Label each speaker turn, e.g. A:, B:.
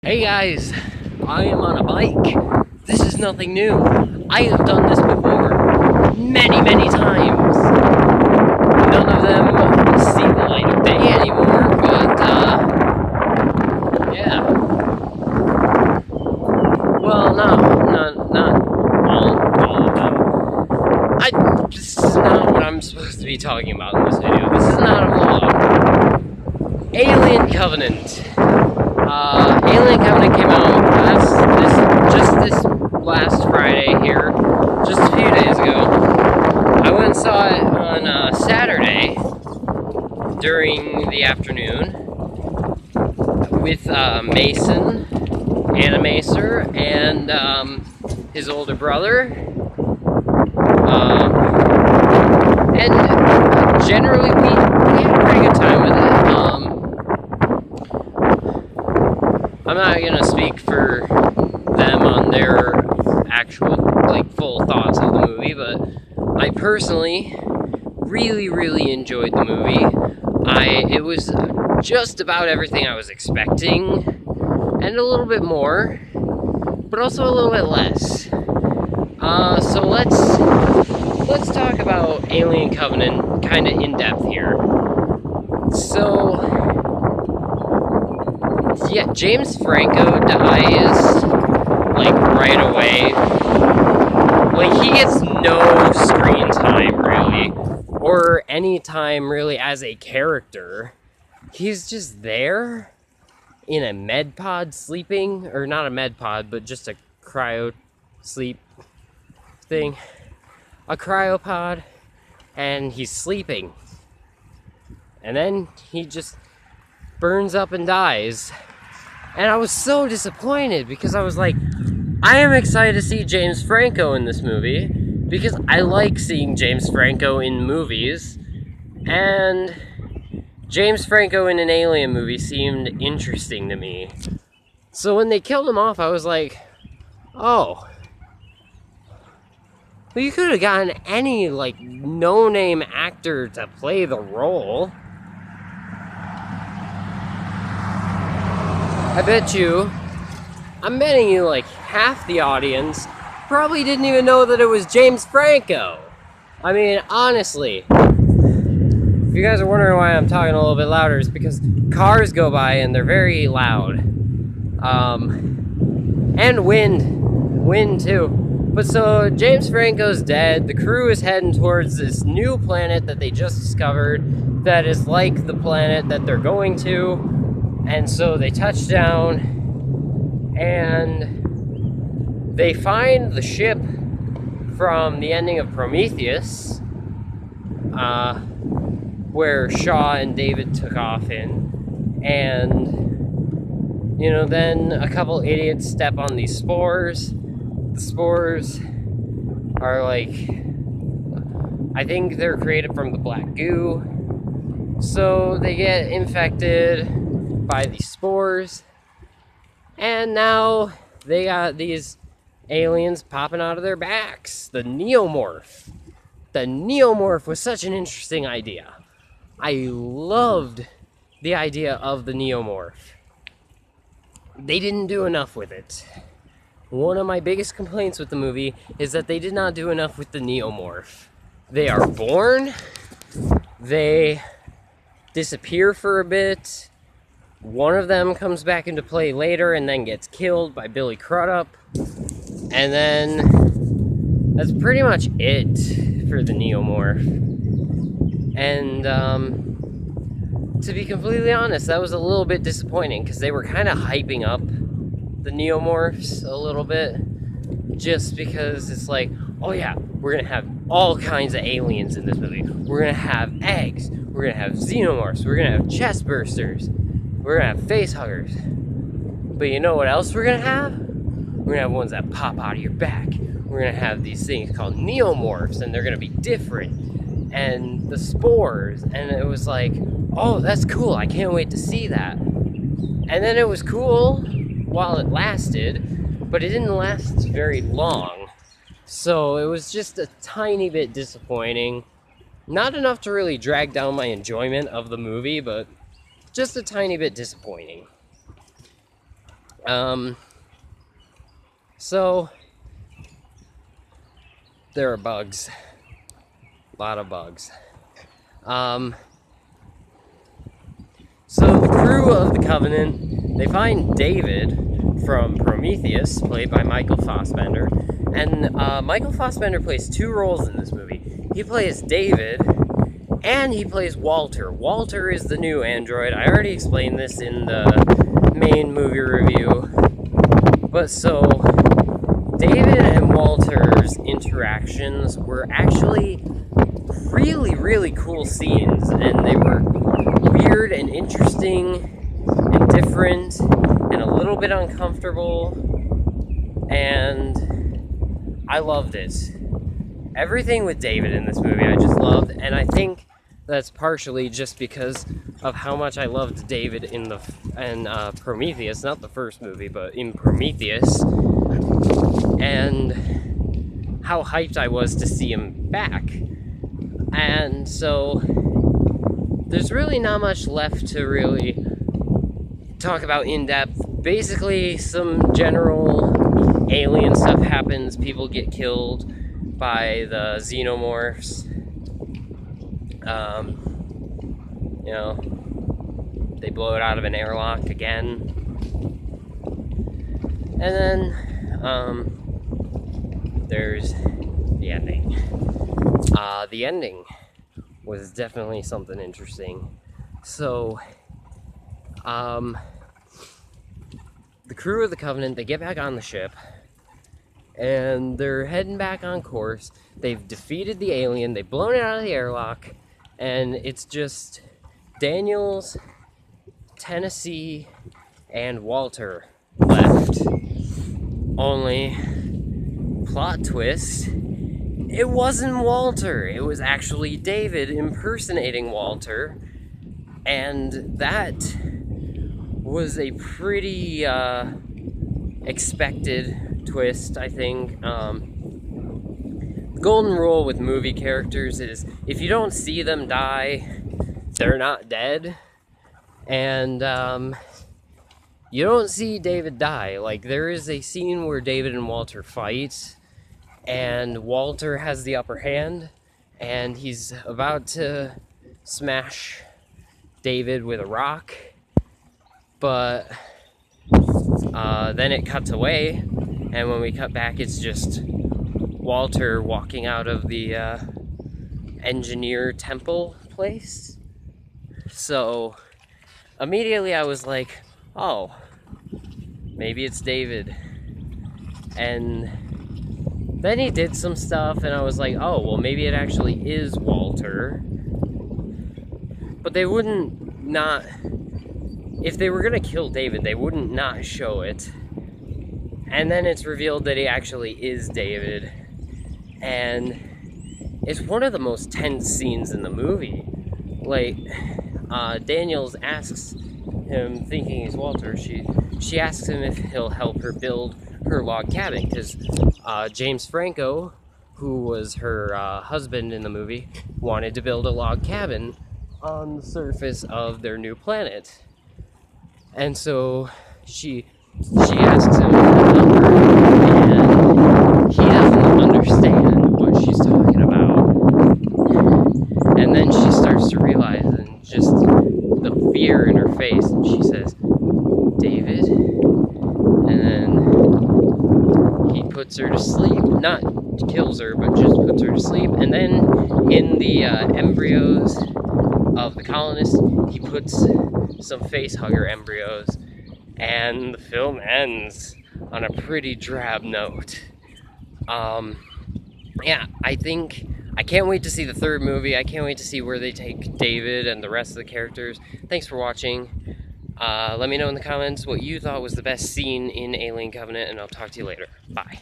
A: Hey guys, I am on a bike. This is nothing new. I have done this before many times. None of them see the light of day anymore, but yeah. Well, no, not all of them. This is not what I'm supposed to be talking about in this video. This is not a vlog. Alien Covenant. Alien Covenant came out this last Friday here, just a few days ago. I went and saw it on Saturday during the afternoon with Mason, Animacer, and his older brother. And generally we had a pretty good time with it. I'm not gonna speak for them on their actual, full thoughts of the movie, but I personally really enjoyed the movie. It was just about everything I was expecting, and a little bit more, but also a little bit less. So let's talk about Alien Covenant kind of in depth here. So, yeah, James Franco dies, right away. He gets no screen time, really. Or any time, really, as a character. He's just there in a med pod sleeping. Or not a med pod, but just a cryo sleep thing. A cryopod. And he's sleeping. And then he just burns up and dies. And I was so disappointed because I was like, I am excited to see James Franco in this movie because I like seeing James Franco in movies, and James Franco in an Alien movie seemed interesting to me. So when they killed him off, I was like, oh, well, you could have gotten any no-name actor to play the role. I'm betting you half the audience probably didn't even know that it was James Franco. I mean, honestly, if you guys are wondering why I'm talking a little bit louder, it's because cars go by and they're very loud. And wind too. But so, James Franco's dead, the crew is heading towards this new planet that they just discovered that is like the planet that they're going to. And so they touch down, and they find the ship from the ending of Prometheus, where Shaw and David took off in. And, then a couple idiots step on these spores. The spores are I think they're created from the black goo. So they get infected by these spores, and now they got these aliens popping out of their backs. The Neomorph. The Neomorph was such an interesting idea. I loved the idea of the Neomorph. They didn't do enough with it. One of my biggest complaints with the movie is that they did not do enough with the Neomorph. They are born, they disappear for a bit. One of them comes back into play later and then gets killed by Billy Crudup. And then that's pretty much it for the Neomorph. And to be completely honest, that was a little bit disappointing because they were kind of hyping up the Neomorphs a little bit. Just because it's oh yeah, we're going to have all kinds of aliens in this movie. We're going to have eggs. We're going to have xenomorphs. We're going to have chest bursters. We're gonna have face huggers. But you know what else we're gonna have? We're gonna have ones that pop out of your back. We're gonna have these things called neomorphs, and they're gonna be different. And the spores, and it was oh, that's cool, I can't wait to see that. And then it was cool while it lasted, but it didn't last very long. So it was just a tiny bit disappointing. Not enough to really drag down my enjoyment of the movie, but just a tiny bit disappointing. So there are bugs, a lot of bugs. So the crew of the Covenant, they find David from Prometheus, played by Michael Fassbender. And Michael Fassbender plays two roles in this movie. He plays David, and he plays Walter. Walter is the new android. I already explained this in the main movie review. But so, David and Walter's interactions were actually really, really cool scenes, and they were weird and interesting and different and a little bit uncomfortable, and I loved it. Everything with David in this movie I just loved, and I think that's partially just because of how much I loved David in Prometheus, not the first movie, but in Prometheus, and how hyped I was to see him back. And so there's really not much left to really talk about in depth. Basically, some general alien stuff happens. People get killed by the xenomorphs. You know, they blow it out of an airlock again. And then there's the ending. The ending was definitely something interesting. So, the crew of the Covenant, they get back on the ship, and they're heading back on course. They've defeated the alien, they've blown it out of the airlock, and it's just Daniels, Tennessee, and Walter left. Only, plot twist, it wasn't Walter. It was actually David impersonating Walter. And that was a pretty expected twist, I think. The golden rule with movie characters is if you don't see them die, they're not dead. And you don't see David die. Like, there is a scene where David and Walter fight, and Walter has the upper hand, and he's about to smash David with a rock, but then it cuts away, and when we cut back, it's just Walter walking out of the engineer temple place. So immediately I was like, oh, maybe it's David. And then he did some stuff, and I was like, oh, well, maybe it actually is Walter. But they wouldn't not... If they were gonna kill David, they wouldn't not show it. And then it's revealed that he actually is David. And it's one of the most tense scenes in the movie. Like, Daniels asks him, thinking he's Walter, she asks him if he'll help her build her log cabin, because James Franco, who was her husband in the movie, wanted to build a log cabin on the surface of their new planet. And so she asks him to help her, and he doesn't understand what she's talking about. And then she starts to realize, and just the fear in her face, and she says, David? And then he puts her to sleep, not kills her, but just puts her to sleep. And then in the embryos of the colonists, he puts some facehugger embryos, and the film ends on a pretty drab note. Yeah, I can't wait to see the third movie. I can't wait to see where they take David and the rest of the characters. Thanks for watching. Let me know in the comments what you thought was the best scene in Alien Covenant, and I'll talk to you later. Bye.